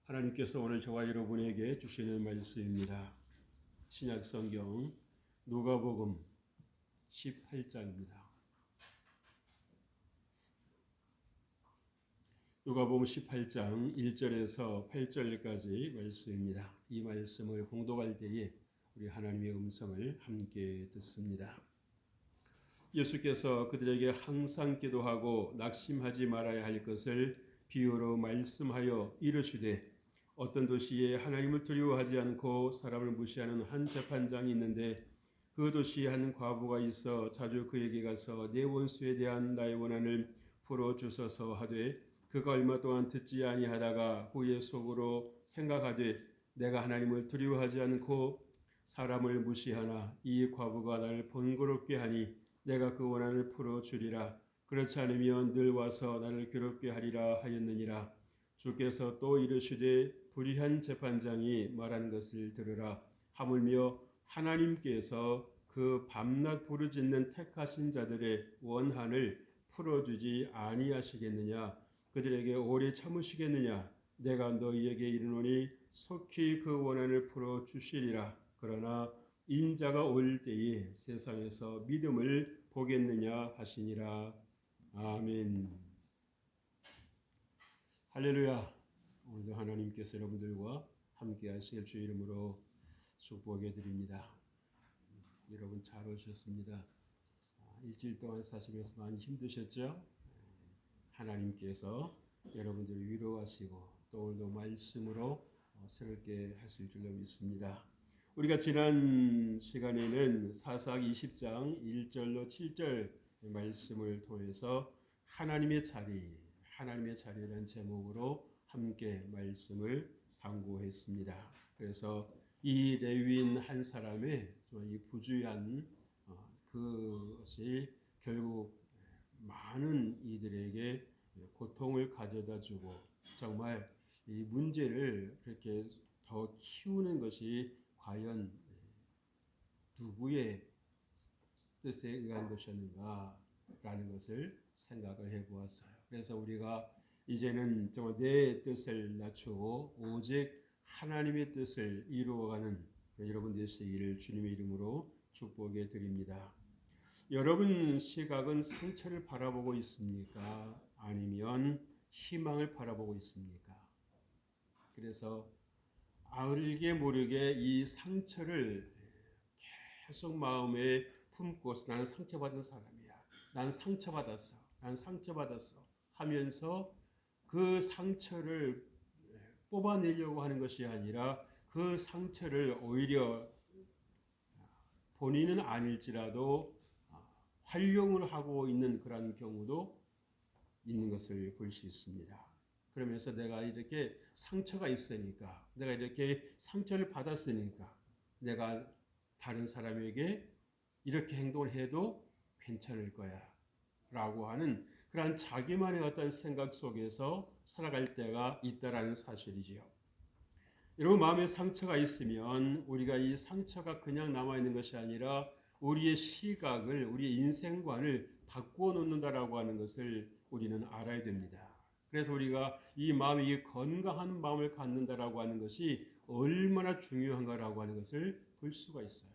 하나님께서 오늘 저와 여러분에게 주시는 말씀입니다. 신약 성경 누가복음 18장입니다. 누가복음 18장 1절에서 8절까지 말씀입니다. 이 말씀을 봉독할 때에 우리 하나님의 음성을 함께 듣습니다. 예수께서 그들에게 항상 기도하고 낙심하지 말아야 할 것을 비유로 말씀하여 이르시되 어떤 도시에 하나님을 두려워하지 않고 사람을 무시하는 한 재판장이 있는데 그 도시에 한 과부가 있어 자주 그에게 가서 내 원수에 대한 나의 원한을 풀어주소서 하되 그가 얼마 동안 듣지 아니하다가 후에 속으로 생각하되 내가 하나님을 두려워하지 않고 사람을 무시하나 이 과부가 나를 번거롭게 하니 내가 그 원한을 풀어주리라. 그렇지 않으면 늘 와서 나를 괴롭게 하리라 하였느니라. 주께서 또 이르시되 불의한 재판장이 말한 것을 들으라. 하물며 하나님께서 그 밤낮 부르짖는 택하신 자들의 원한을 풀어주지 아니하시겠느냐. 그들에게 오래 참으시겠느냐. 내가 너희에게 이르노니 속히 그 원한을 풀어주시리라. 그러나 인자가 올 때에 세상에서 믿음을 보겠느냐 하시니라. 아멘. 할렐루야. 오늘도 하나님께서 여러분들과 함께 하실 주의 이름으로 축복해 드립니다. 여러분 잘 오셨습니다. 일주일 동안 사시면서 많이 힘드셨죠? 하나님께서 여러분들을 위로하시고 또 오늘도 말씀으로 새롭게 하실 줄로 믿습니다. 우리가 지난 시간에는 사사기 20장 1절로 7절 말씀을 통해서 하나님의 자리라는 제목으로 함께 말씀을 상고했습니다. 그래서 이 레위인 한 사람의 이 부주의한 그것이 결국 많은 이들에게 고통을 가져다 주고 정말 이 문제를 그렇게 더 키우는 것이 과연 누구의 뜻에 의한 것이었는가라는 것을 생각을 해보았어요. 그래서 우리가 이제는 정말 내 뜻을 낮추고 오직 하나님의 뜻을 이루어가는 여러분 되시기를 주님의 이름으로 축복해 드립니다. 여러분 시각은 상처를 바라보고 있습니까? 아니면 희망을 바라보고 있습니까? 그래서 알게 모르게 이 상처를 계속 마음에 품고 나는 상처받은 사람이야. 난 상처받았어. 하면서 그 상처를 뽑아내려고 하는 것이 아니라 그 상처를 오히려 본인은 아닐지라도 활용을 하고 있는 그런 경우도 있는 것을 볼 수 있습니다. 그러면서 내가 이렇게 상처가 있으니까, 내가 이렇게 상처를 받았으니까 내가 다른 사람에게 이렇게 행동을 해도 괜찮을 거야 라고 하는 그런 자기만의 어떤 생각 속에서 살아갈 때가 있다라는 사실이지요. 여러분 마음에 상처가 있으면 우리가 이 상처가 그냥 남아있는 것이 아니라 우리의 시각을, 우리의 인생관을 바꾸어 놓는다라고 하는 것을 우리는 알아야 됩니다. 그래서 우리가 이 마음이 이 건강한 마음을 갖는다라고 하는 것이 얼마나 중요한가라고 하는 것을 볼 수가 있어요.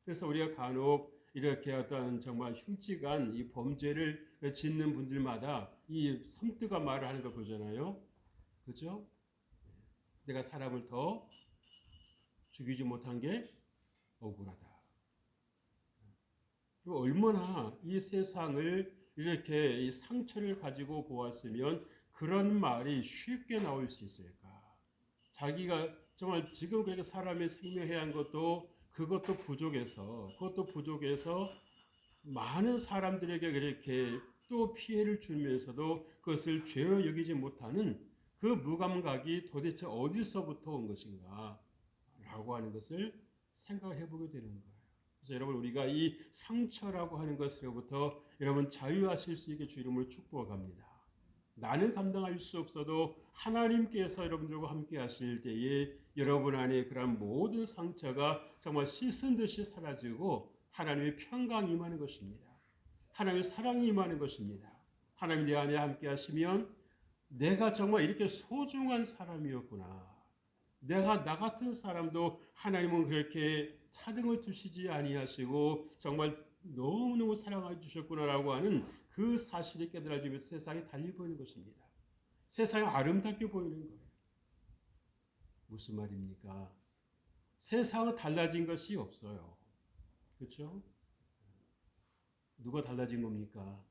그래서 우리가 간혹 이렇게 어떤 정말 흉측한 이 범죄를 짓는 분들마다 이 섬뜩한 말을 하는 걸 보잖아요. 그렇죠? 내가 사람을 더 죽이지 못한 게 억울하다. 그리고 얼마나 이 세상을 이렇게 이 상처를 가지고 보았으면 그런 말이 쉽게 나올 수 있을까? 자기가 정말 지금 그렇게 사람의 생명해야 한 그것도 부족해서 많은 사람들에게 그렇게 또 피해를 주면서도 그것을 죄로 여기지 못하는 그 무감각이 도대체 어디서부터 온 것인가 라고 하는 것을 생각해 보게 되는 거예요. 그래서 여러분 우리가 이 상처라고 하는 것으로부터 여러분 자유하실 수 있게 주 이름으로 축복합니다. 나는 감당할 수 없어도 하나님께서 여러분들과 함께 하실 때에 여러분 안에 그런 모든 상처가 정말 씻은 듯이 사라지고 하나님의 평강이 임하는 것입니다. 하나님의 사랑이 임하는 것입니다. 하나님 내 안에 함께 하시면 내가 정말 이렇게 소중한 사람이었구나. 내가 나 같은 사람도 하나님은 그렇게 차등을 두시지 아니하시고 정말 너무너무 사랑해 주셨구나라고 하는 그 사실이 깨달아지면서 세상이 달리 보이는 것입니다. 세상이 아름답게 보이는 거예요. 무슨 말입니까? 세상은 달라진 것이 없어요. 그렇죠? 누가 달라진 겁니까?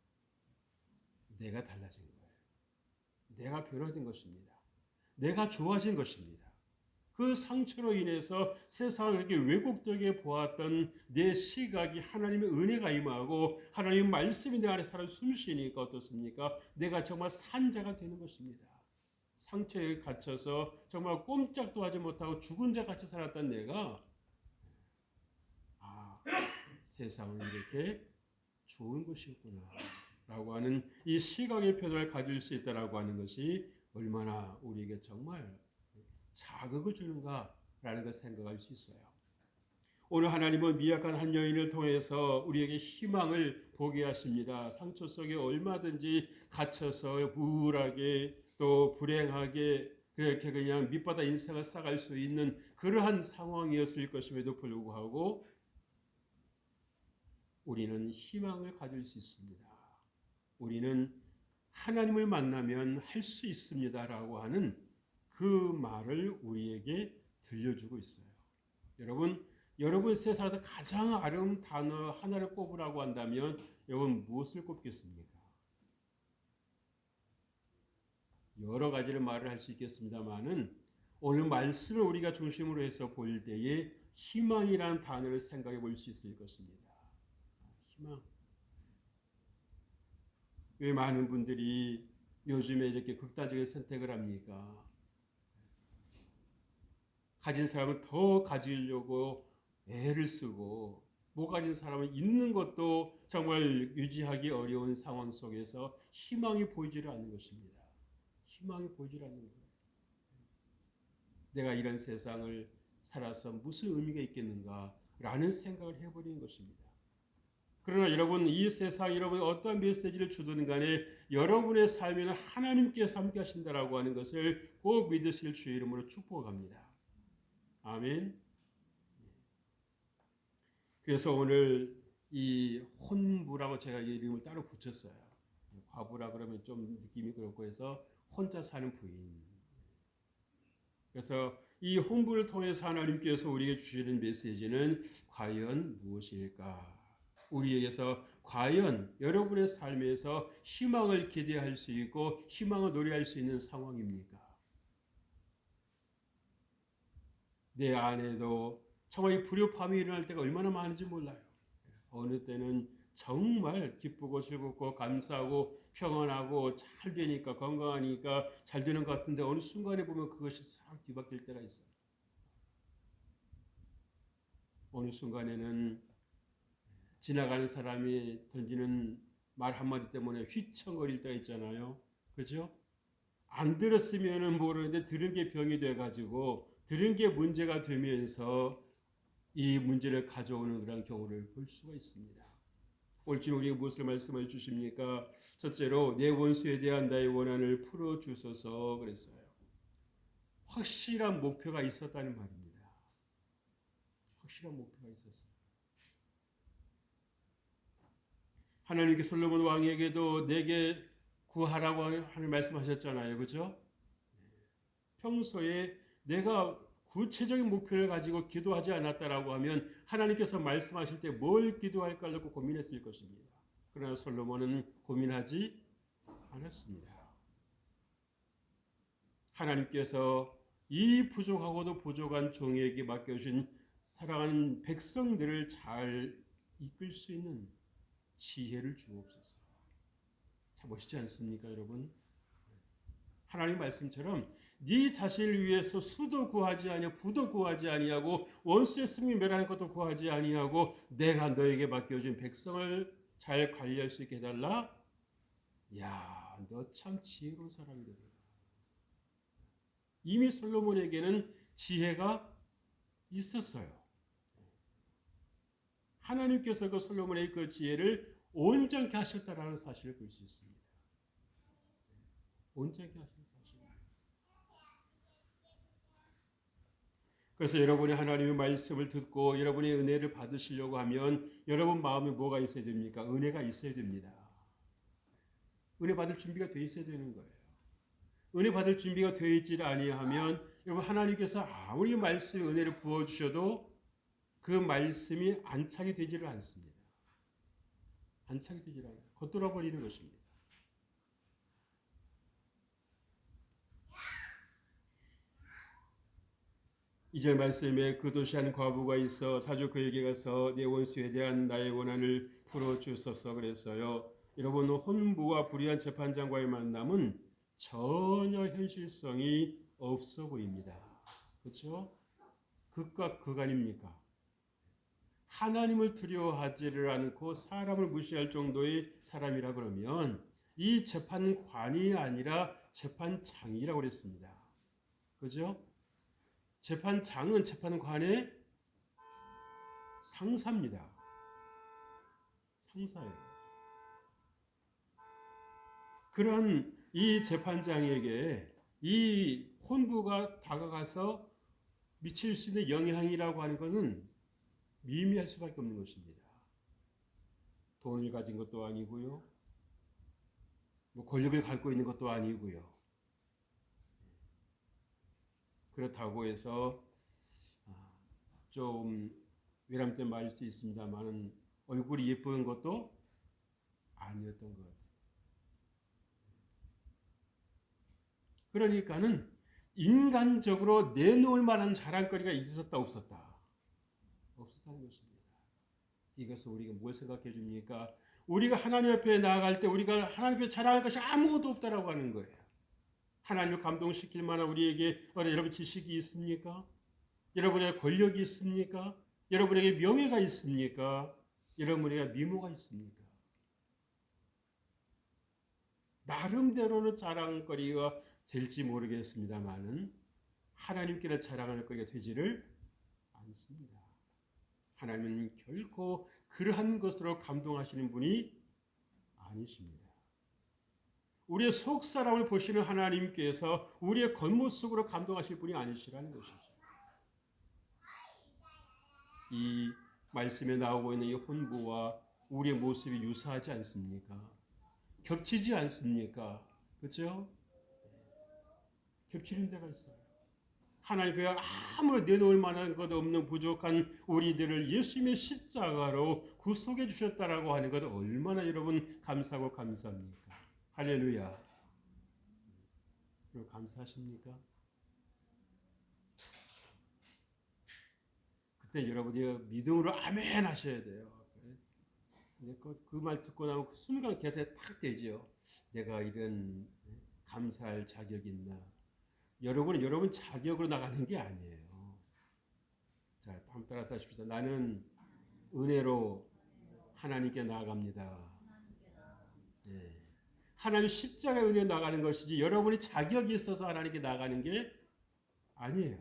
내가 달라진 거예요. 내가 변화된 것입니다. 내가 좋아진 것입니다. 그 상처로 인해서 세상을 이렇게 왜곡되게 보았던 내 시각이 하나님의 은혜가 임하고 하나님의 말씀이 내 안에 살아 숨쉬니까 어떻습니까? 내가 정말 산자가 되는 것입니다. 상처에 갇혀서 정말 꼼짝도 하지 못하고 죽은 자 같이 살았던 내가 세상은 이렇게 좋은 것이었구나 라고 하는 이 시각의 변화를 가질 수 있다라고 하는 것이 얼마나 우리에게 정말 자극을 주는가라는 것을 생각할 수 있어요. 오늘 하나님은 미약한 한 여인을 통해서 우리에게 희망을 보게 하십니다. 상처 속에 얼마든지 갇혀서 우울하게 또 불행하게 그렇게 그냥 밑바닥 인생을 살아갈 수 있는 그러한 상황이었을 것임에도 불구하고 우리는 희망을 가질 수 있습니다. 우리는 하나님을 만나면 할 수 있습니다라고 하는 그 말을 우리에게 들려주고 있어요. 여러분 세상에서 가장 아름다운 단어 하나를 꼽으라고 한다면 여러분 무엇을 꼽겠습니까? 여러 가지를 말을 할 수 있겠습니다만은 오늘 말씀을 우리가 중심으로 해서 볼 때에 희망이라는 단어를 생각해 볼 수 있을 것입니다. 희망. 왜 많은 분들이 요즘에 이렇게 극단적인 선택을 합니까? 가진 사람은 더 가지려고 애를 쓰고 못 가진 사람은 있는 것도 정말 유지하기 어려운 상황 속에서 희망이 보이지를 않는 것입니다. 희망이 보이질 않는 거예요. 내가 이런 세상을 살아서 무슨 의미가 있겠는가라는 생각을 해버리는 것입니다. 그러나 여러분 이 세상 여러분이 어떠한 메시지를 주든 간에 여러분의 삶에는 하나님께서 함께 하신다라고 하는 것을 꼭 믿으실 주의 이름으로 축복합니다. 아멘. 그래서 오늘 이 혼부라고 제가 이름을 따로 붙였어요. 과부라 그러면 좀 느낌이 그렇고 해서 혼자 사는 부인. 그래서 이 혼부를 통해서 하나님께서 우리에게 주시는 메시지는 과연 무엇일까? 우리에게서 과연 여러분의 삶에서 희망을 기대할 수 있고 희망을 노래할 수 있는 상황입니까? 내 안에도 정말 불협화음이 일어날 때가 얼마나 많은지 몰라요. 어느 때는 정말 기쁘고 즐겁고 감사하고 평안하고 잘 되니까 건강하니까 잘 되는 것 같은데 어느 순간에 보면 그것이 싹 뒤바뀔 때가 있어요. 어느 순간에는 지나가는 사람이 던지는 말 한마디 때문에 휘청거릴 때가 있잖아요. 그죠? 안 들었으면 모르는데 들은 게 병이 돼가지고 들은 게 문제가 되면서 이 문제를 가져오는 그런 경우를 볼 수가 있습니다. 오늘 우리에게 무엇을 말씀해 주십니까? 첫째로 내 원수에 대한 나의 원한을 풀어주소서 그랬어요. 확실한 목표가 있었다는 말입니다. 확실한 목표가 있었어요. 하나님께 솔로몬 왕에게도 내게 구하라고 하는 말씀하셨잖아요. 그렇죠? 평소에 내가 구체적인 목표를 가지고 기도하지 않았다라고 하면 하나님께서 말씀하실 때 뭘 기도할까라고 고민했을 것입니다. 그러나 솔로몬은 고민하지 않았습니다. 하나님께서 이 부족하고도 부족한 종에게 맡겨주신 사랑하는 백성들을 잘 이끌 수 있는 지혜를 주옵소서. 참 멋있지 않습니까, 여러분? 하나님 말씀처럼 네 자신을 위해서 수도 구하지 아니하고 부도 구하지 아니하고 원수의 승리 멸하는 것도 구하지 아니하고 내가 너에게 맡겨준 백성을 잘 관리할 수 있게 해달라. 야, 너 참 지혜로운 사람이다. 이미 솔로몬에게는 지혜가 있었어요. 하나님께서 그 솔로몬의 그 지혜를 온전케 하셨다라는 사실을 볼 수 있습니다. 온전케 하시는 사실입니다. 그래서 여러분이 하나님의 말씀을 듣고 여러분의 은혜를 받으시려고 하면 여러분 마음에 뭐가 있어야 됩니까? 은혜가 있어야 됩니다. 은혜 받을 준비가 되어 있어야 되는 거예요. 은혜 받을 준비가 되어 있지 아니하면 여러분 하나님께서 아무리 말씀에 은혜를 부어주셔도 그 말씀이 안착이 되지를 않습니다. 안착이 되지를 않아요. 겉돌아 버리는 것입니다. 이절 말씀에 그 도시한 과부가 있어 자주 그에게 가서 내 원수에 대한 나의 원한을 풀어주소서 그랬어요. 여러분 혼부와 불의한 재판장과의 만남은 전혀 현실성이 없어 보입니다. 그렇죠? 극과 극 아닙니까? 하나님을 두려워하지를 않고 사람을 무시할 정도의 사람이라 그러면 이 재판관이 아니라 재판장이라고 그랬습니다. 그죠? 재판장은 재판관의 상사입니다. 상사예요. 그런 이 재판장에게 이 혼부가 다가가서 미칠 수 있는 영향이라고 하는 것은 미미할 수밖에 없는 것입니다. 돈을 가진 것도 아니고요. 뭐 권력을 갖고 있는 것도 아니고요. 그렇다고 해서 좀 외람된 말일 수 있습니다만 얼굴이 예쁜 것도 아니었던 것 같아요. 그러니까는 인간적으로 내놓을 만한 자랑거리가 있었다 없었다? 없었다는 것입니다. 이것은 우리가 뭘 생각해 줍니까? 우리가 하나님 앞에 나아갈 때 우리가 하나님 앞에 자랑할 것이 아무것도 없다라고 하는 거예요. 하나님을 감동시킬 만한 우리에게 여러분 지식이 있습니까? 여러분의 권력이 있습니까? 여러분에게 명예가 있습니까? 여러분에게 미모가 있습니까? 나름대로는 자랑거리가 될지 모르겠습니다만은 하나님께는 자랑할 거리가 되지를 않습니다. 하나님은 결코 그러한 것으로 감동하시는 분이 아니십니다. 우리의 속사람을 보시는 하나님께서 우리의 겉모습으로 감동하실 분이 아니시라는 것이죠. 이 말씀에 나오고 있는 이 혼부와 우리의 모습이 유사하지 않습니까? 겹치지 않습니까? 그렇죠? 겹치는 데가 있어요. 하나님께 아무런 내놓을 만한 것 없는 부족한 우리들을 예수님의 십자가로 구속해 주셨다라고 하는 것 얼마나 여러분 감사하고 감사합니까? 할렐루야. 여러분 감사하십니까? 그때 여러분이 믿음으로 아멘 하셔야 돼요. 그 말 듣고 나면 그 순간 개세에 탁 되죠. 내가 이런 감사할 자격이 있나? 여러분은 여러분 자격으로 나가는 게 아니에요. 자, 한번 따라서 하십시오. 나는 은혜로 하나님께 나아갑니다. 네. 하나님 십자가의 은혜로 나가는 것이지 여러분이 자격이 있어서 하나님께 나가는 게 아니에요.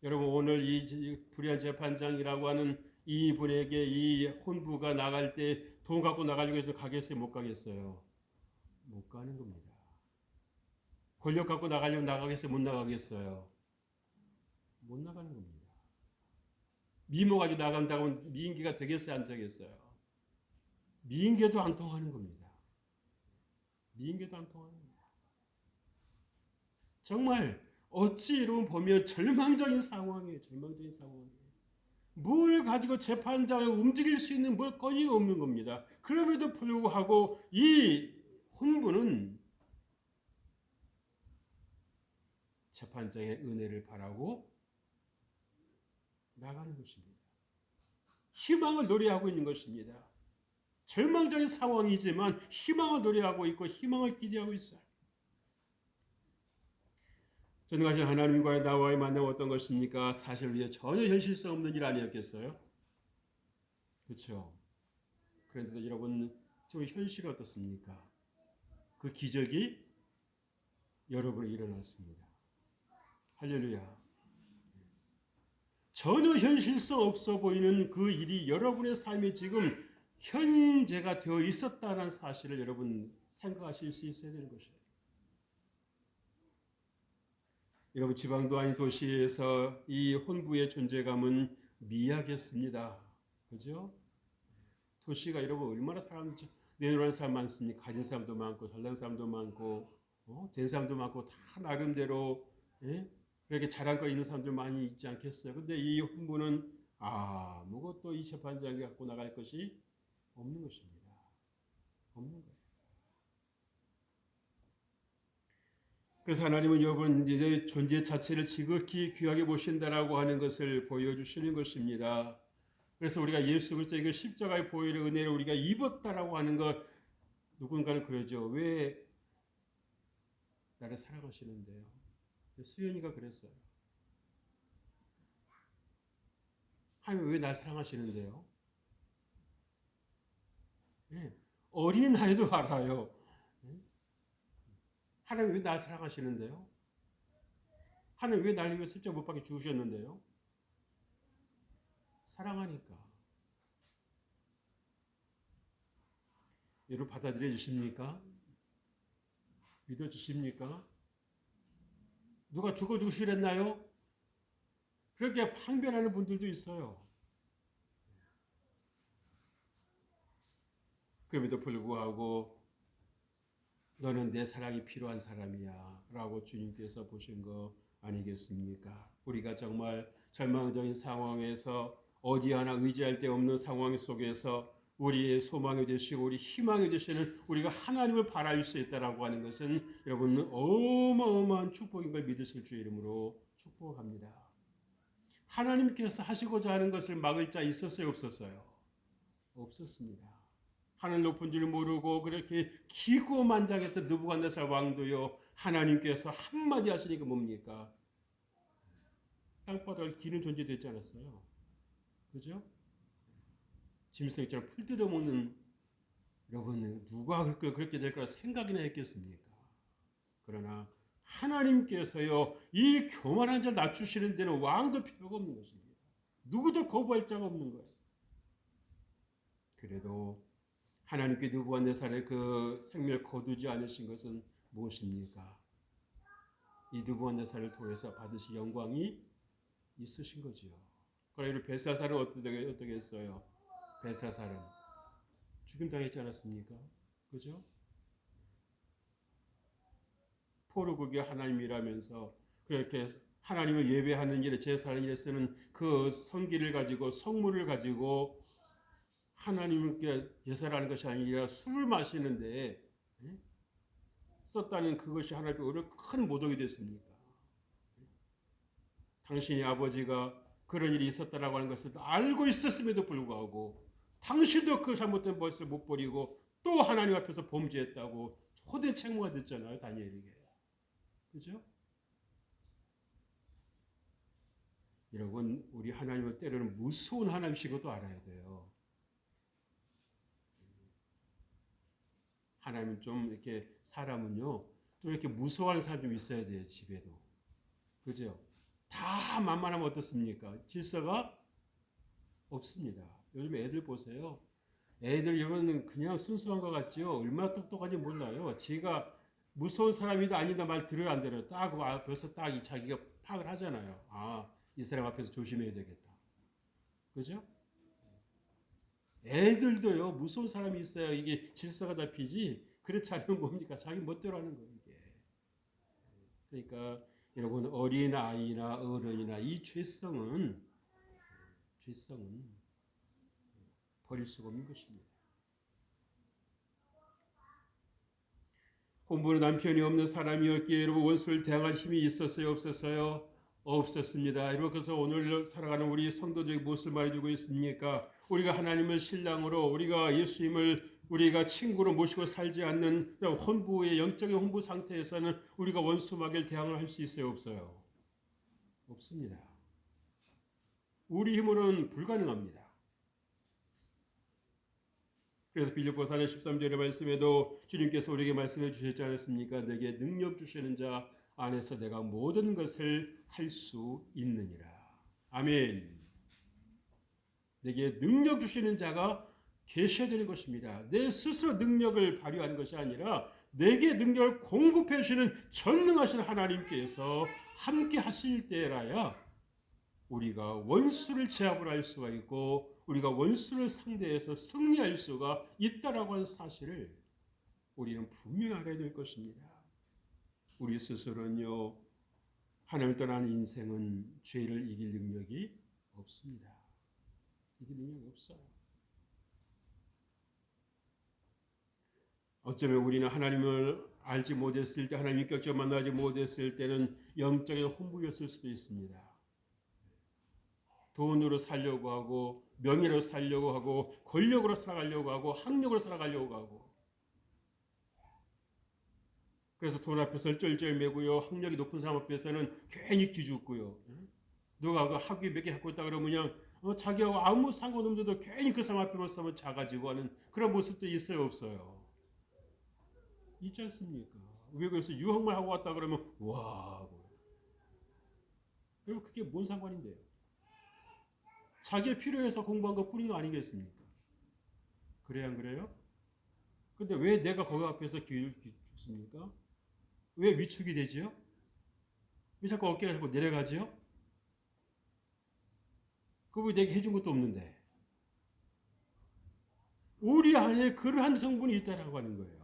여러분 오늘 이 불의한 재판장이라고 하는 이 분에게 이 혼부가 나갈 때 돈 갖고 나가려고 해서 가겠어요? 못 가겠어요? 못 가는 겁니다. 권력 갖고 나가려면 나가겠어요? 못 나가겠어요? 못 나가는 겁니다. 미모 가지고 나간다고 미인계가 되겠어요? 안 되겠어요? 미인계도 안 통하는 겁니다. 미인계도 안 통하는 겁니다. 정말 어찌 이러면 보면 절망적인 상황이에요. 절망적인 상황이에요. 뭘 가지고 재판장을 움직일 수 있는 뭘 거리가 없는 겁니다. 그럼에도 불구하고 이 혼부는 재판장의 은혜를 바라고 나가는 것입니다. 희망을 노래하고 있는 것입니다. 절망적인 상황이지만 희망을 노래하고 있고 희망을 기대하고 있어요. 전능하신 하나님과의 나와의 만남 어떤 것입니까? 사실 우리의 전혀 현실성 없는 일 아니었겠어요? 그렇죠? 그런데도 여러분 지금 현실이 어떻습니까? 그 기적이 여러분에 일어났습니다. 할렐루야. 전혀 현실성 없어 보이는 그 일이 여러분의 삶에 지금 현재가 되어 있었다는 사실을 여러분 생각하실 수 있어야 되는 것이에요. 여러분 지방도 아닌 도시에서 이 혼부의 존재감은 미약했습니다. 그죠? 도시가 여러분 얼마나 사람 내놓으라는 사람 많습니까? 가진 사람도 많고 잘난 사람도 많고 된 사람도 많고 다 나름대로 그렇게 자랑거리 있는 사람들 많이 있지 않겠어요? 근데 이 혼부는 아무것도 이 재판장에 갖고 나갈 것이 없는 것입니다. 없는 거예요. 그래서 하나님은 여러분 내 존재 자체를 지극히 귀하게 보신다라고 하는 것을 보여주시는 것입니다. 그래서 우리가 예수 그리스도의 그 십자가의 보혈의 은혜를 우리가 입었다라고 하는 것 누군가는 그러죠. 왜 나를 사랑하시는데요? 수연이가 그랬어요. 하나님 왜 날 사랑하시는데요? 어린 아이도 알아요. 하나님 왜 날 사랑하시는데요? 하나님 왜 날 위해 십자가 못 박혀 죽으셨는데요? 사랑하니까. 여러분 받아들여 주십니까? 믿어 주십니까? 누가 죽어 주시랬나요? 그렇게 항변하는 분들도 있어요. 그럼에도 불구하고 너는 내 사랑이 필요한 사람이야 라고 주님께서 보신 거 아니겠습니까? 우리가 정말 절망적인 상황에서 어디 하나 의지할 데 없는 상황 속에서 우리의 소망이 되시고 우리 희망이 되시는 우리가 하나님을 바라볼 수 있다라고 하는 것은 여러분 어마어마한 축복인 걸 믿으실 주 이름으로 축복합니다. 하나님께서 하시고자 하는 것을 막을 자 있었어요? 없었어요? 없었습니다. 하늘 높은 줄 모르고 그렇게 기고만장했던 느부갓네살 왕도요 하나님께서 한마디 하시니까 뭡니까? 땅바닥을 기는 존재 되지 않았어요? 그죠? 짐승처럼 풀 뜯어먹는 여러분 누가 그렇게 될 거라 생각이나 했겠습니까? 그러나 하나님께서요 이 교만한 자를 낮추시는 데는 왕도 필요가 없는 것입니다. 누구도 거부할 자가 없는 거예요. 그래도 하나님께 느부갓네살의 그 생명을 거두지 않으신 것은 무엇입니까? 이 느부갓네살을 통해서 받으실 영광이 있으신 거지요. 그러나 벨사살은 어떻게 했어요? 벨사살은 죽임 당했지 않았습니까? 그죠? 포로국의 하나님이라면서 그렇게 하나님을 예배하는 일에 제사하는 일에 쓰는 그 성기를 가지고 성물을 가지고 하나님께 예사라는 것이 아니라 술을 마시는데 썼다는 그것이 하나님께 오히려 큰 모독이 됐습니까? 당신의 아버지가 그런 일이 있었다라고 하는 것을 알고 있었음에도 불구하고 당신도 그 잘못된 것을 못 버리고 또 하나님 앞에서 범죄했다고 호된 책무가 됐잖아요. 다니엘에게. 그죠? 여러분 우리 하나님은 때로는 무서운 하나님이신 것도 알아야 돼요. 하나님 좀 이렇게 사람은요 좀 이렇게 무서워하는 사람 좀 있어야 돼요. 집에도. 그죠? 다 만만하면 어떻습니까? 질서가 없습니다. 요즘 애들 보세요. 애들 여러분 그냥 순수한 것 같지요. 얼마나 똑똑한지 몰라요. 지가 무서운 사람이다 아니다 말 들어요 안 들어요. 딱 벌써 딱 자기가 파악을 하잖아요. 이 사람 앞에서 조심해야 되겠다. 그죠? 애들도요 무서운 사람이 있어야 이게 질서가 잡히지. 그렇지 않으면 뭡니까? 자기 멋대로 하는 거예요 이게. 그러니까 여러분 어린 아이나 어른이나 이 죄성은 버릴 수가 없는 것입니다. 혼부는 남편이 없는 사람이었기에 여러분 원수를 대항할 힘이 있었어요? 없었어요? 없었습니다. 여러분 그래서 오늘 살아가는 우리 성도들에게 무엇을 말해주고 있습니까? 우리가 하나님을 신랑으로 우리가 예수님을 우리가 친구로 모시고 살지 않는 혼부의 영적인 혼부 상태에서는 우리가 원수마귀를 대항을 할 수 있어요? 없어요? 없습니다. 우리 힘으로는 불가능합니다. 그래서 빌립보서 4장 13절의 말씀에도 주님께서 우리에게 말씀해 주셨지 않았습니까? 내게 능력 주시는 자 안에서 내가 모든 것을 할 수 있느니라. 아멘. 내게 능력 주시는 자가 계셔야 되는 것입니다. 내 스스로 능력을 발휘하는 것이 아니라 내게 능력을 공급해 주시는 전능하신 하나님께서 함께 하실 때라야 우리가 원수를 제압을 할 수가 있고 우리가 원수를 상대해서 승리할 수가 있다라고 하는 사실을 우리는 분명히 알아야 될 것입니다. 우리 스스로는요, 하나님을 떠나는 인생은 죄를 이길 능력이 없습니다. 이길 능력이 없어요. 어쩌면 우리는 하나님을 알지 못했을 때, 하나님 인격적으로 만나지 못했을 때는 영적인 혼부였을 수도 있습니다. 돈으로 살려고 하고, 명예로 살려고 하고, 권력으로 살아가려고 하고, 학력으로 살아가려고 하고, 그래서 돈 앞에서 쩔쩔매고요, 학력이 높은 사람 앞에서는 괜히 기죽고요. 누가 그 학위 몇 개 갖고 있다 그러면 그냥 자기하고 아무 상관없는데도 괜히 그 사람 앞에 서면 작아지고 하는 그런 모습도 있어요, 없어요? 있지 않습니까? 외국에서 유학만 하고 왔다 그러면 와, 그럼 그게 뭔 상관인데요? 자기의 필요해서 공부한 것 뿐인 거 아니겠습니까? 그래야 안 그래요? 근데 왜 내가 거기 앞에서 죽습니까? 왜 위축이 되지요? 왜 자꾸 어깨가 자꾸 내려가지요? 그거 내게 해준 것도 없는데. 우리 안에 그러한 성분이 있다라고 하는 거예요.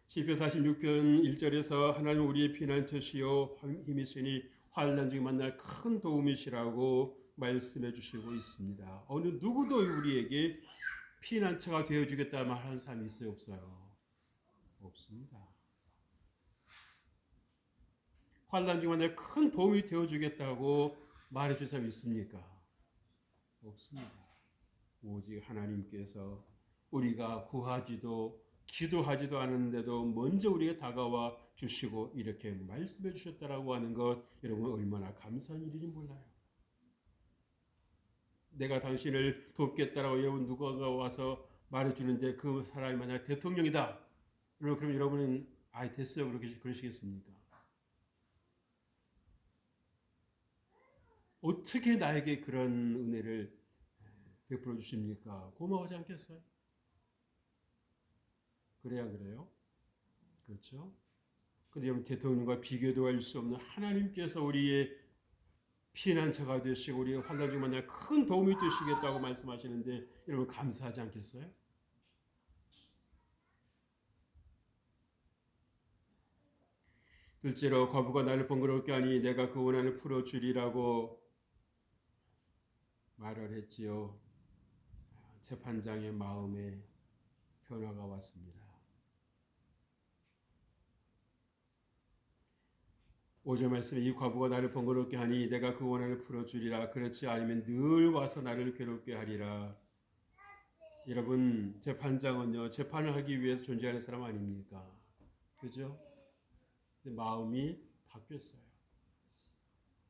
시편 46편 1절에서 하나님 우리의 피난처시요 힘이시니 환난 중에 만날 큰 도움이시라고 말씀해 주시고 있습니다. 어느 누구도 우리에게 피난처가 되어주겠다 말하는 사람이 있어요, 없어요? 없습니다. 환난 중에 만날 큰 도움이 되어주겠다고 말해준 사람이 있습니까? 없습니다. 오직 하나님께서 우리가 구하지도 기도하지도 않았는데도 먼저 우리에게 다가와 주시고 이렇게 말씀해 주셨다라고 하는 것, 여러분 얼마나 감사한 일인지 몰라요. 내가 당신을 돕겠다라고 여러분 누가가 와서 말해주는데 그 사람이 만약 대통령이다, 그럼 여러분은 됐어요 그렇게 그러시겠습니까? 어떻게 나에게 그런 은혜를 베풀어 주십니까? 고마워하지 않겠어요? 그래야 그래요? 그렇죠? 근데 여러분 대통령과 비교도 할 수 없는 하나님께서 우리의 피난처가 되시고 우리의 환난 중 만날 큰 도움이 되시겠다고 말씀하시는데 여러분 감사하지 않겠어요? 둘째로 과부가 나를 번거롭게 하니 내가 그 원한을 풀어주리라고 말을 했지요. 재판장의 마음에 변화가 왔습니다. 5절 말씀에 이 과부가 나를 번거롭게 하니 내가 그 원한을 풀어주리라. 그렇지 않으면 늘 와서 나를 괴롭게 하리라. 여러분 재판장은요 재판을 하기 위해서 존재하는 사람 아닙니까? 그죠? 근데 마음이 바뀌었어요.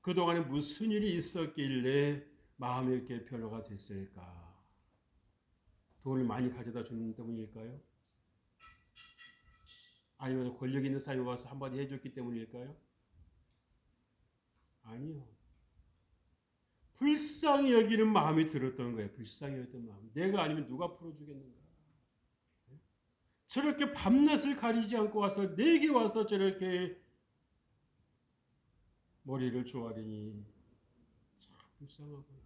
그동안에 무슨 일이 있었길래 마음이 이렇게 변화가 됐을까? 돈을 많이 가져다 주는 때문일까요? 아니면 권력 있는 사람이 와서 한마디 해줬기 때문일까요? 아니요. 불쌍히 여기는 마음이 들었던 거예요. 불쌍히 여기는 마음. 내가 아니면 누가 풀어주겠는가? 저렇게 밤낮을 가리지 않고 와서 내게 와서 저렇게 머리를 조아리니 참 불쌍하구나.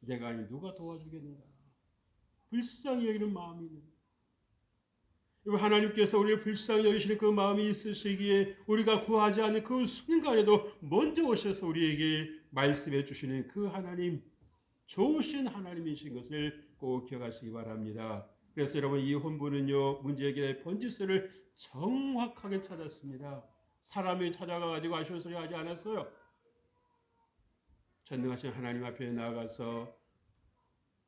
내가 아니면 누가 도와주겠는가? 불쌍히 여기는 마음이 있는 하나님께서 우리를 불쌍히 여기시는 그 마음이 있으시기에 우리가 구하지 않는 그 순간에도 먼저 오셔서 우리에게 말씀해 주시는 그 하나님, 좋으신 하나님이신 것을 꼭 기억하시기 바랍니다. 그래서 여러분 이 혼부는요 문제 해결의 번지수를 정확하게 찾았습니다. 사람이 찾아가가지고 아쉬운 소리 하지 않았어요. 전능하신 하나님 앞에 나아가서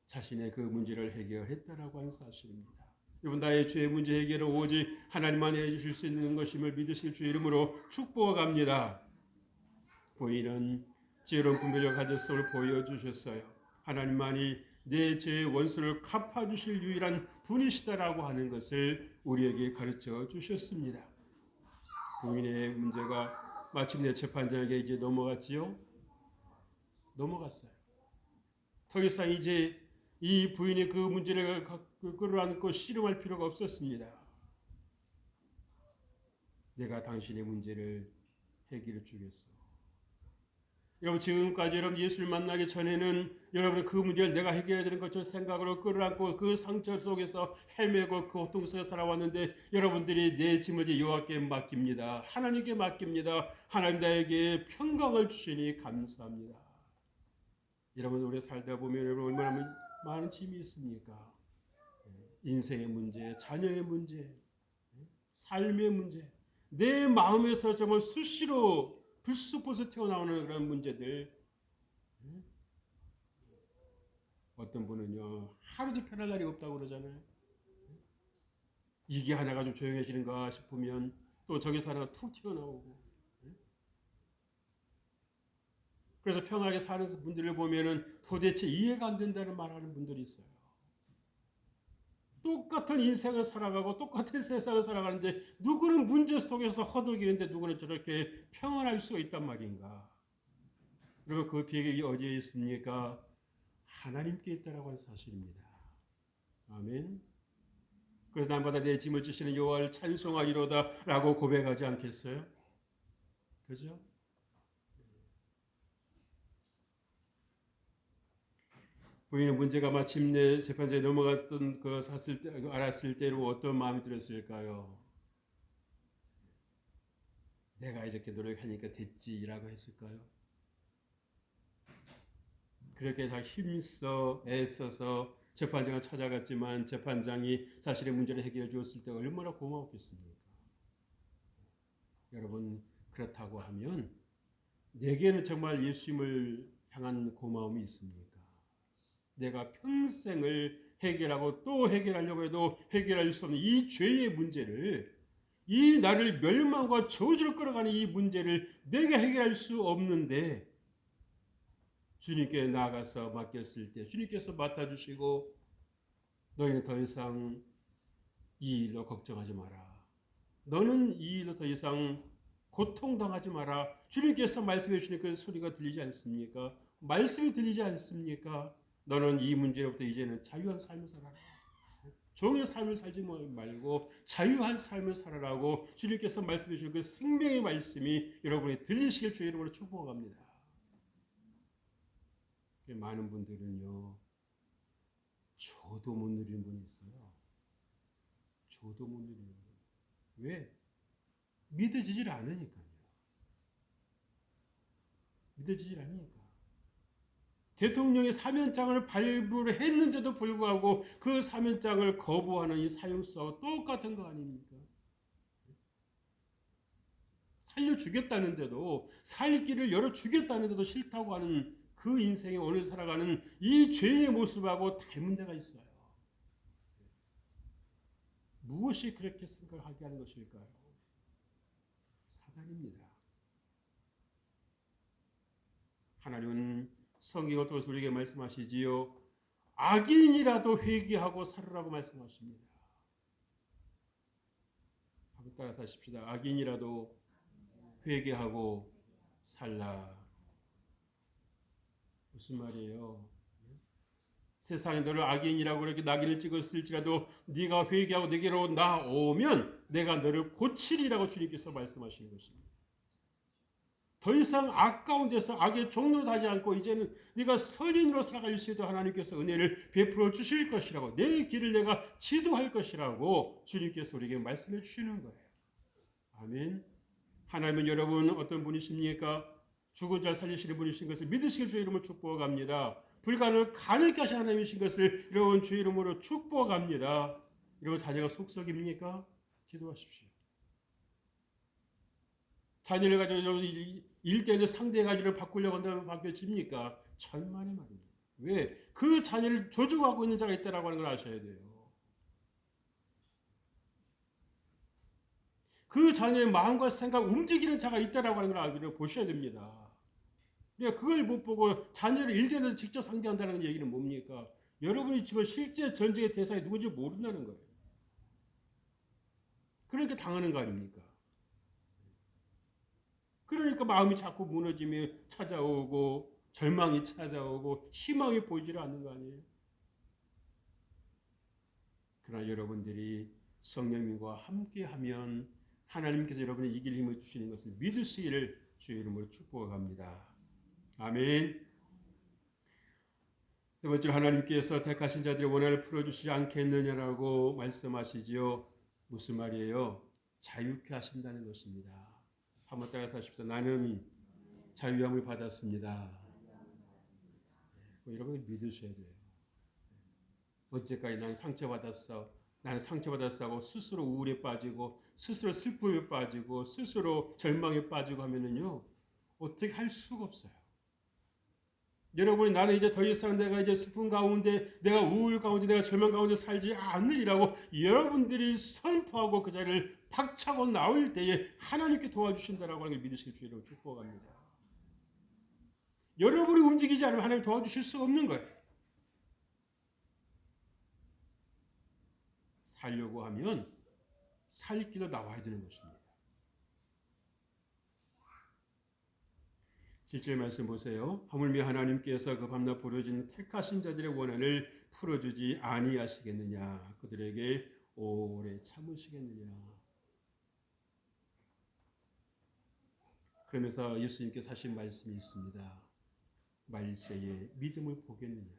자신의 그 문제를 해결했다라고 하는 사실입니다. 여러분 나의 죄의 문제 해결은 오직 하나님만 해주실 수 있는 것임을 믿으실 주 이름으로 축복합니다. 부인은 지혜로운 분별력 가졌음을 보여주셨어요. 하나님만이 내 죄의 원수를 갚아주실 유일한 분이시다라고 하는 것을 우리에게 가르쳐 주셨습니다. 부인의 문제가 마침내 재판장에게 이제 넘어갔지요. 넘어갔어요. 더 이상 이제 이 부인의 그 문제를 끌어안고 씨름할 필요가 없었습니다. 내가 당신의 문제를 해결해 주겠어. 여러분 지금까지 여러분 예수를 만나기 전에는 여러분은 그 문제를 내가 해결해야 되는 것처럼 생각으로 끌어안고 그 상처 속에서 헤매고 그 고통 속에 살아왔는데 여러분들이 내 짐을 여호와께 맡깁니다. 하나님께 맡깁니다. 하나님 나에게 평강을 주시니 감사합니다. 여러분 오래 살다 보면 여러분 얼마나 많은 짐이 있습니까? 인생의 문제, 자녀의 문제, 삶의 문제, 내 마음에서 정말 수시로 불쑥불쑥 튀어나오는 그런 문제들. 어떤 분은요 하루도 편할 날이 없다고 그러잖아요. 이게 하나가 좀 조용해지는가 싶으면 또 저기서 하나가 툭 튀어나오고. 그래서 평하게 사는 분들을 보면은 도대체 이해가 안 된다는 말하는 분들이 있어요. 똑같은 인생을 살아가고 똑같은 세상을 살아가는데 누구는 문제 속에서 허덕이는데 누구는 저렇게 평안할 수가 있단 말인가. 그리고 그 비결이 어디에 있습니까? 하나님께 있다라고 하는 사실입니다. 아멘. 그래서 날마다 내 짐을 지시는 여호와를 찬송하리로다 라고 고백하지 않겠어요? 그죠? 부인의 문제가 마침내 재판장에 넘어갔던 알았을 때로 어떤 마음이 들었을까요? 내가 이렇게 노력하니까 됐지라고 했을까요? 그렇게 다 힘써 애써서 재판장을 찾아갔지만 재판장이 자신의 문제를 해결해 주었을 때 얼마나 고마웠겠습니까? 여러분 그렇다고 하면 내게는 정말 예수님을 향한 고마움이 있습니까? 내가 평생을 해결하고 또 해결하려고 해도 해결할 수 없는 이 죄의 문제를, 이 나를 멸망과 저주로 끌어가는 이 문제를 내가 해결할 수 없는데 주님께 나아가서 맡겼을 때 주님께서 맡아주시고 너희는 더 이상 이 일로 걱정하지 마라. 너는 이 일로 더 이상 고통당하지 마라. 주님께서 말씀해 주시는 그 소리가 들리지 않습니까? 말씀이 들리지 않습니까? 너는 이 문제로부터 이제는 자유한 삶을 살아라. 종의 삶을 살지 말고 자유한 삶을 살아라고 주님께서 말씀해 주신 그 생명의 말씀이 여러분이 들리시길 주의 이름으로 축복합니다. 많은 분들은요 저도 못 누리는 분이 있어요. 저도 못 누리는 분. 왜? 믿어지질 않으니까요. 믿어지질 않으니까. 대통령의 사면장을 발부를 했는데도 불구하고 그 사면장을 거부하는 이 사형수하고 똑같은 거 아닙니까? 살려주겠다는데도 살 길을 열어주겠다는데도 싫다고 하는 그 인생에 오늘 살아가는 이 죄의 모습하고 닮은 데가 있어요. 무엇이 그렇게 생각하게 하는 것일까요? 사단입니다. 하나님은 성경을 통해서 우리에게 말씀하시지요. 악인이라도 회개하고 살으라고 말씀하십니다. 한번 따라서 하십시다. 악인이라도 회개하고 살라. 무슨 말이에요? 세상에 너를 악인이라고 그렇게 낙인을 찍었을지라도 네가 회개하고 내게로 나오면 내가 너를 고치리라고 주님께서 말씀하시는 것입니다. 더 이상 악 가운데서 악의 종로를 하지 않고 이제는 네가 선인으로 살아갈 수 있도록 하나님께서 은혜를 베풀어 주실 것이라고, 내 길을 내가 지도할 것이라고 주님께서 우리에게 말씀해 주시는 거예요. 아멘. 하나님은 여러분 어떤 분이십니까? 죽은 자 살리시는 분이신 것을 믿으시길 주의 이름으로 축복합니다. 불가능을 가능케 하신 하나님이신 것을 여러분 주의 이름으로 축복합니다. 여러분 자녀가 속썩입니까? 기도하십시오. 자녀를 가지고 일대일 상대 가지를 바꾸려고 한다면 바뀌어집니까? 천만의 말입니다. 왜? 그 자녀를 조종하고 있는 자가 있다라고 하는 걸 아셔야 돼요. 그 자녀의 마음과 생각, 움직이는 자가 있다라고 하는 걸 보셔야 됩니다. 그러니까 그걸 못 보고 자녀를 일대일로 직접 상대한다는 얘기는 뭡니까? 여러분이 지금 실제 전쟁의 대상이 누군지 모른다는 거예요. 그러니까 당하는 거 아닙니까? 그러니까 마음이 자꾸 무너짐이 찾아오고 절망이 찾아오고 희망이 보이지 않는 거 아니에요? 그러나 여러분들이 성령님과 함께하면 하나님께서 여러분이 이길 힘을 주시는 것을 믿으시기를 주의 이름으로 축복합니다. 아멘. 세 번째로 하나님께서 택하신 자들의 원한을 풀어주시지 않겠느냐라고 말씀하시지요. 무슨 말이에요? 자유케 하신다는 것입니다. 한번 따라서 하십시오. 나는 자유함을 받았습니다. 여러분이 믿으셔야 돼요. 언제까지 난 상처받았어. 난 상처받았어 하고 스스로 우울에 빠지고 스스로 슬픔에 빠지고 스스로 절망에 빠지고 하면은요. 어떻게 할 수가 없어요. 여러분이 나는 이제 더 이상 내가 이제 슬픔 가운데 내가 우울 가운데 내가 절망 가운데 살지 않으리라고 여러분들이 선포하고 그 자리를 박차고 나올 때에 하나님께 도와주신다라고 하는 걸 믿으실 주의로 축복합니다. 여러분이 움직이지 않으면 하나님 도와주실 수 없는 거예요. 살려고 하면 살 길로 나와야 되는 것입니다. 7절 말씀 보세요. 하물며 하나님께서 그 밤낮 부르짖는 택하신 자들의 원한을 풀어주지 아니하시겠느냐. 그들에게 오래 참으시겠느냐. 그러면서 예수님께서 하신 말씀이 있습니다. 말세에 믿음을 보겠느냐.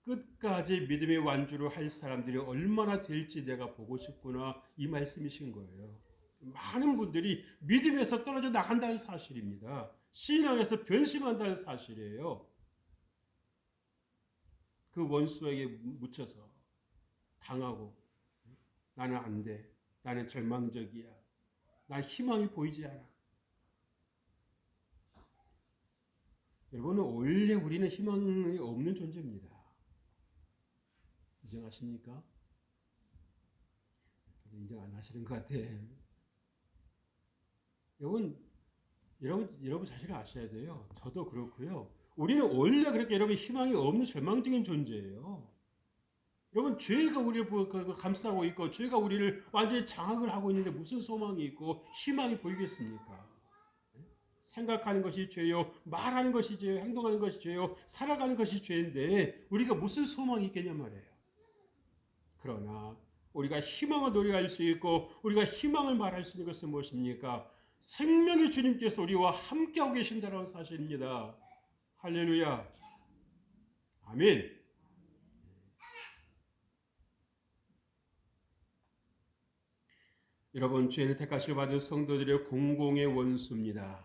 끝까지 믿음의 완주를 할 사람들이 얼마나 될지 내가 보고 싶구나. 이 말씀이신 거예요. 많은 분들이 믿음에서 떨어져 나간다는 사실입니다. 신앙에서 변심한다는 사실이에요. 그 원수에게 묻혀서 당하고 나는 안 돼. 나는 절망적이야. 난 희망이 보이지 않아. 여러분, 원래 우리는 희망이 없는 존재입니다. 인정하십니까? 인정 안 하시는 것 같아. 여러분 자신을 아셔야 돼요. 저도 그렇고요. 우리는 원래 그렇게 여러분 희망이 없는 절망적인 존재예요. 여러분 죄가 우리를 감싸고 있고 죄가 우리를 완전히 장악을 하고 있는데 무슨 소망이 있고 희망이 보이겠습니까? 생각하는 것이 죄요, 말하는 것이 죄요, 행동하는 것이 죄요, 살아가는 것이 죄인데 우리가 무슨 소망이 있겠냐 말이에요. 그러나 우리가 희망을 노래할 수 있고 우리가 희망을 말할 수 있는 것은 무엇입니까? 생명의 주님께서 우리와 함께하고 계신다는 사실입니다. 할렐루야. 아멘. 여러분, 죄는 택하심을 받은 성도들의 공공의 원수입니다.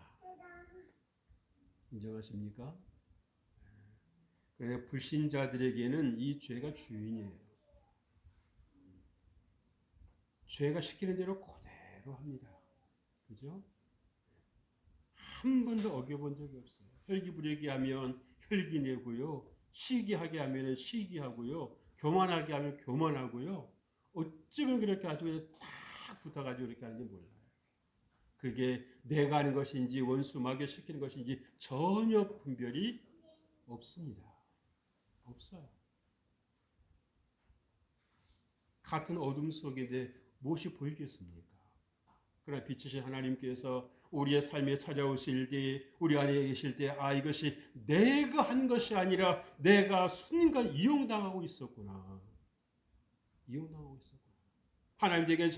인정하십니까? 그러나 불신자들에게는 이 죄가 주인이에요. 죄가 시키는 대로 그대로 합니다. 그죠? 한 번도 어겨본 적이 없어요. 혈기부리게 하면 혈기내고요. 시기하게 하면 시기하고요. 교만하게 하면 교만하고요. 어쩌면 그렇게 아주 그냥 딱 붙어가지고 이렇게 하는지 몰라요. 그게 내가 하는 것인지 원수 마귀시키는 것인지 전혀 분별이 없습니다. 없어요. 같은 어둠 속인데 무엇이 보이겠습니까? 그러나 빛이신 하나님께서 우리의 삶에 찾아오실 때, 우리 안에 계실 때, 이것이 내가 한 것이 아니라 내가 순간 이용당하고 있었구나. 이용당하고 있었구나. 하나님에게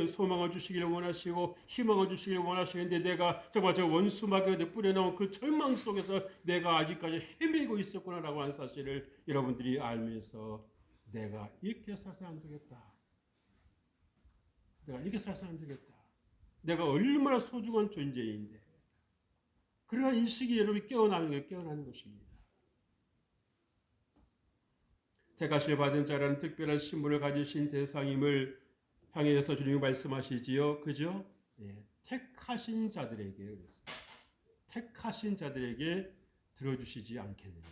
소망을 주시기를 원하시고 희망을 주시기를 원하시는데 내가 정말 저 원수 마귀에 뿌려놓은 그 절망 속에서 내가 아직까지 헤매고 있었구나라고 하는 사실을 여러분들이 알면서 내가 이렇게 살아서는 안 되겠다. 내가 이렇게 살아서는 안 되겠다. 내가 얼마나 소중한 존재인데. 그러한 인식이 여러분이 깨어나는 것입니다. 택하심을 받은 자라는 특별한 신분을 가지신 대상임을 향해서 주님이 말씀하시지요. 그죠? 예, 택하신 자들에게 그랬어요. 택하신 자들에게 들어주시지 않겠느냐.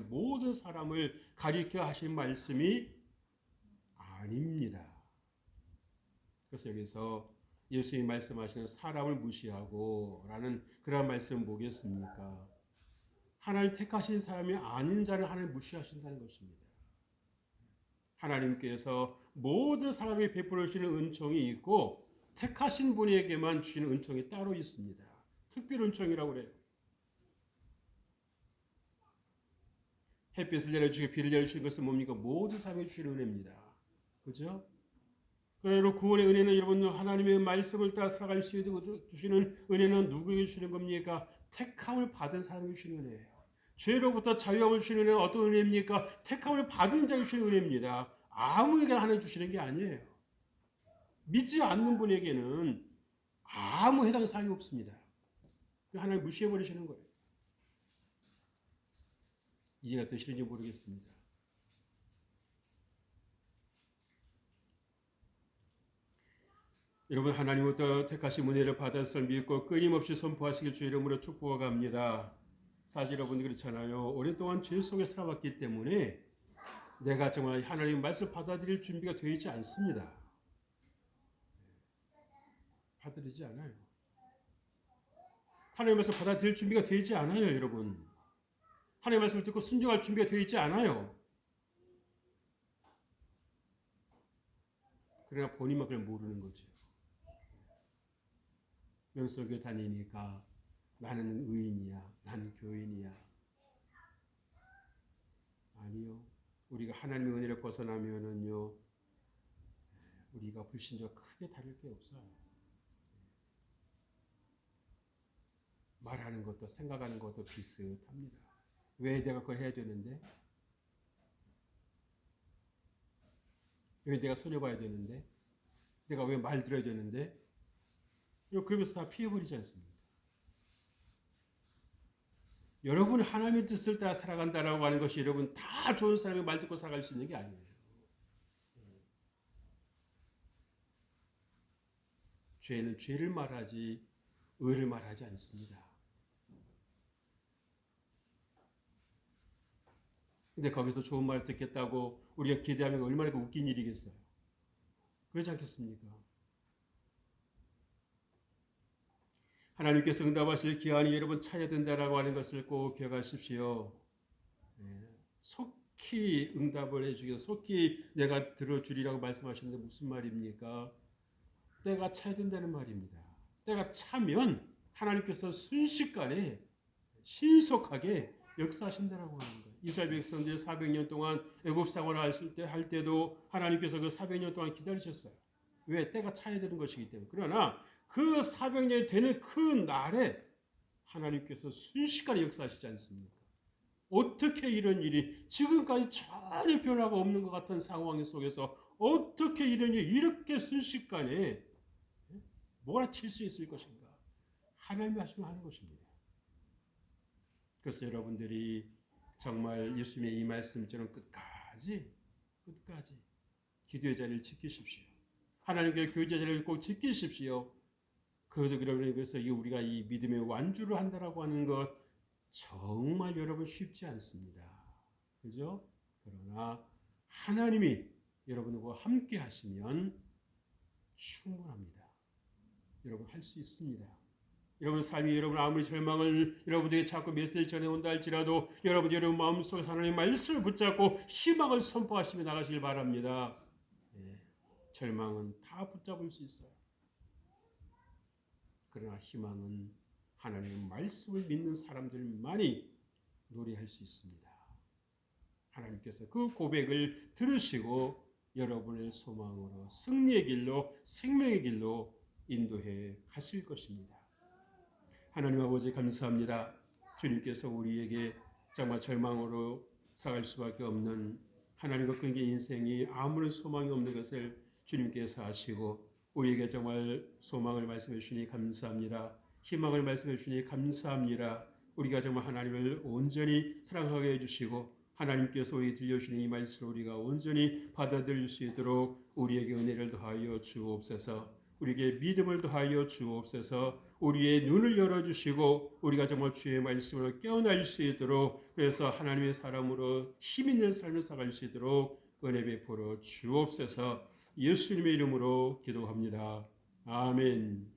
모든 사람을 가리켜 하신 말씀이 아닙니다. 그래서 여기서 예수님이 말씀하시는 사람을 무시하고 라는 그런 말씀을 보겠습니까? 하나님 택하신 사람이 아닌 자를 하나님 무시하신다는 것입니다. 하나님께서 모든 사람에게 베풀어 주시는 은총이 있고 택하신 분에게만 주시는 은총이 따로 있습니다. 특별 은총이라고 그래요. 햇빛을 내려주시고 비를 내려주시는 것은 뭡니까? 모두 사용해 주시는 은혜입니다. 그죠? 그러므로 구원의 은혜는 여러분 하나님의 말씀을 따라 살아갈 수 있도록 주시는 은혜는 누구에게 주시는 겁니까? 택함을 받은 사람에게 주시는 은혜예요. 죄로부터 자유함을 주시는 은혜는 어떤 은혜입니까? 택함을 받은 자에게 주시는 은혜입니다. 아무에게나 하나님 주시는 게 아니에요. 믿지 않는 분에게는 아무 해당 사항이 없습니다. 하나님 무시해버리시는 거예요. 이해가 되시는지 모르겠습니다. 여러분 하나님부터 택하신 은혜를 받았을 믿고 끊임없이 선포하시길 주의 이름으로 축복합니다. 사실 여러분 그렇잖아요. 오랫동안 죄 속에 살아왔기 때문에 내가 정말 하나님 말씀을 받아들일 준비가 되어 있지 않습니다. 받아들이지 않아요. 하나님 말씀을 받아들일 준비가 되어 있지 않아요, 여러분. 하나님 말씀을 듣고 순종할 준비가 되어 있지 않아요. 그러나 본인만 그걸 모르는 거죠. 명설교 다니니까 나는 의인이야, 나는 교인이야. 아니요. 우리가 하나님의 은혜를 벗어나면은요, 우리가 불신자와 크게 다를 게 없어요. 말하는 것도 생각하는 것도 비슷합니다. 왜 내가 그걸 해야 되는데? 왜 내가 손해봐야 되는데? 내가 왜 말 들어야 되는데? 그러면서 다 피해버리지 않습니까? 여러분 하나님의 뜻을 따라 살아간다라고 하는 것이 여러분 다 좋은 사람의 말 듣고 살아갈 수 있는 게 아니에요. 죄는 죄를 말하지 의를 말하지 않습니다. 근데 거기서 좋은 말을 듣겠다고 우리가 기대하면 얼마나 웃긴 일이겠어요. 그렇지 않겠습니까? 하나님께서 응답하실 기한이 여러분 차야된다라고 하는 것을 꼭 기억하십시오. 속히 응답을 해주기도 속히 내가 들어주리라고 말씀하시는데 무슨 말입니까? 때가 차야 된다는 말입니다. 때가 차면 하나님께서 순식간에 신속하게 역사하신다라고 하는 거예요. 이스라엘 백성들 400년 동안 애굽 생활을 할 때도 하나님께서 그 400년 동안 기다리셨어요. 왜? 때가 차야 되는 것이기 때문에. 그러나 그 400년이 되는 그 날에 하나님께서 순식간에 역사하시지 않습니까? 어떻게 이런 일이 지금까지 전혀 변화가 없는 것 같은 상황 속에서 어떻게 이런 일이 이렇게 순식간에 몰아칠 수 있을 것인가? 하나님이 하시면 하는 것입니다. 그래서 여러분들이 정말 예수님의 이 말씀처럼 끝까지 기도의 자리를 지키십시오. 하나님께 교제 자리를 꼭 지키십시오. 그래서 우리가 이 믿음의 완주를 한다라고 하는 것 정말 여러분 쉽지 않습니다. 그죠? 그러나 하나님이 여러분과 함께 하시면 충분합니다. 여러분 할 수 있습니다. 여러분 삶이 여러분 아무리 절망을 여러분에게 자꾸 메시지 전해온다 할지라도 여러분 마음속에 하나님의 말씀을 붙잡고 희망을 선포하시며 나가시길 바랍니다. 절망은 다 붙잡을 수 있어요. 그러나 희망은 하나님의 말씀을 믿는 사람들만이 노래할 수 있습니다. 하나님께서 그 고백을 들으시고 여러분의 소망으로 승리의 길로 생명의 길로 인도해 가실 것입니다. 하나님 아버지 감사합니다. 주님께서 우리에게 정말 절망으로 살아갈 수밖에 없는 하나님과 끊긴 인생이 아무런 소망이 없는 것을 주님께서 아시고 우리에게 정말 소망을 말씀해 주시니 감사합니다. 희망을 말씀해 주시니 감사합니다. 우리가 정말 하나님을 온전히 사랑하게 해주시고 하나님께서 우리 들려주시는 이 말씀을 우리가 온전히 받아들일 수 있도록 우리에게 은혜를 더하여 주옵소서. 우리에게 믿음을 더하여 주옵소서. 우리의 눈을 열어주시고 우리가 정말 주의 말씀으로 깨어날 수 있도록 그래서 하나님의 사람으로 힘 있는 삶을 살아갈 수 있도록 은혜 베풀어 주옵소서. 예수님의 이름으로 기도합니다. 아멘.